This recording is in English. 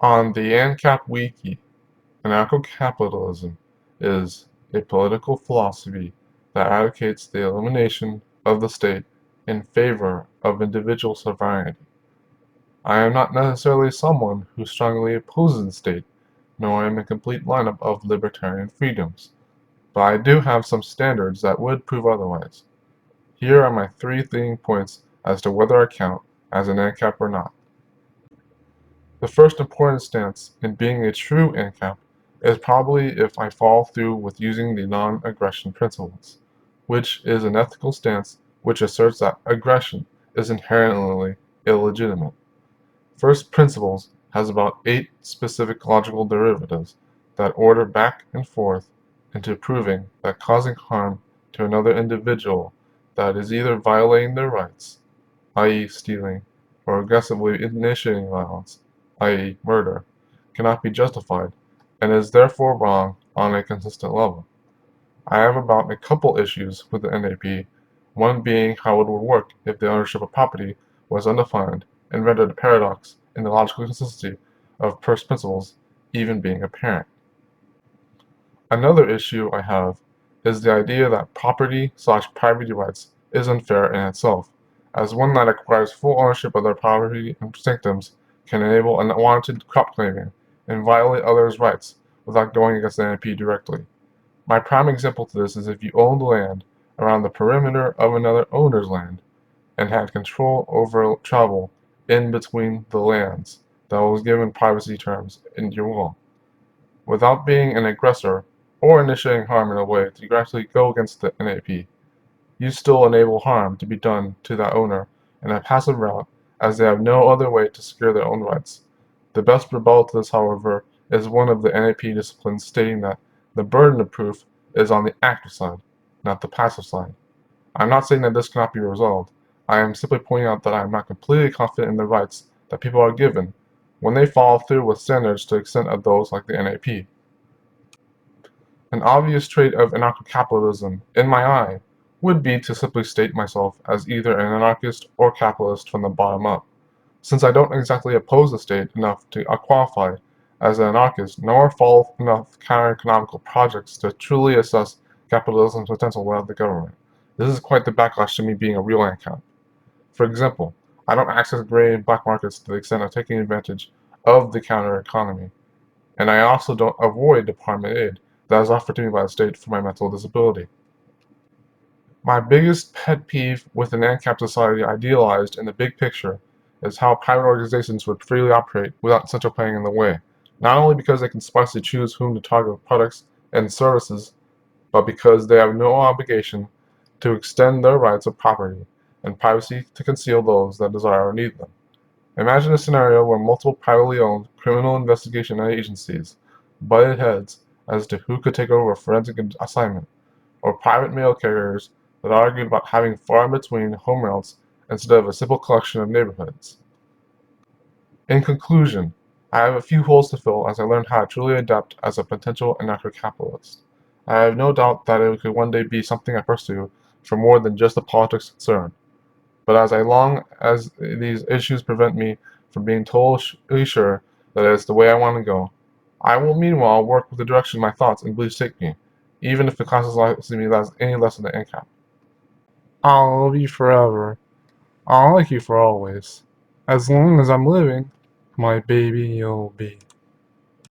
On the Ancap wiki, Anarcho-Capitalism is a political philosophy that advocates the elimination of the state in favor of individual sovereignty. I am not necessarily someone who strongly opposes the state, nor am I a complete lineup of libertarian freedoms, but I do have some standards that would prove otherwise. Here are my 3 thinking points as to whether I count as an Ancap or not. The first important stance in being a true Ancap is probably if I follow through with using the non-aggression principles, which is an ethical stance which asserts that aggression is inherently illegitimate. First Principles has about 8 specific logical derivatives that order back and forth into proving that causing harm to another individual that is either violating their rights, i.e. stealing, or aggressively initiating violence, i.e. murder, cannot be justified, and is therefore wrong on a consistent level. I have about a couple issues with the NAP, one being how it would work if the ownership of property was undefined and rendered a paradox in the logical consistency of first principles even being apparent. Another issue I have is the idea that property/privacy rights is unfair in itself, as one that acquires full ownership of their property and sanctums can enable unwanted crop claiming and violate others' rights without going against the NAP directly. My prime example to this is if you owned land around the perimeter of another owner's land and had control over travel in between the lands that was given privacy terms in your will. Without being an aggressor or initiating harm in a way to directly go against the NAP, you still enable harm to be done to that owner in a passive route as they have no other way to secure their own rights. The best rebuttal to this, however, is one of the NAP disciplines stating that the burden of proof is on the active side, not the passive side. I'm not saying that this cannot be resolved. I am simply pointing out that I am not completely confident in the rights that people are given when they follow through with standards to the extent of those like the NAP. An obvious trait of anarcho-capitalism, in my eye, would be to simply state myself as either an anarchist or capitalist from the bottom up, since I don't exactly oppose the state enough to qualify as an anarchist, nor follow enough counter-economical projects to truly assess capitalism's potential without the government. This is quite the backlash to me being a real Ancap. For example, I don't access gray and black markets to the extent of taking advantage of the counter-economy, and I also don't avoid department aid that is offered to me by the state for my mental disability. My biggest pet peeve with an Ancap society idealized in the big picture is how private organizations would freely operate without central planning in the way, not only because they can sparsely choose whom to target with products and services, but because they have no obligation to extend their rights of property and privacy to conceal those that desire or need them. Imagine a scenario where multiple privately owned criminal investigation agencies butted heads as to who could take over a forensic assignment, or private mail carriers that argued about having far in between home routes instead of a simple collection of neighborhoods. In conclusion, I have a few holes to fill as I learn how to truly adapt as a potential anarcho-capitalist. I have no doubt that it could one day be something I pursue for more than just a politics concern. But as long as these issues prevent me from being totally sure that it's the way I want to go, I will meanwhile work with the direction my thoughts and beliefs take me, even if it costs me any less than the income. I'll love you forever. I'll like you for always. As long as I'm living, my baby you'll be.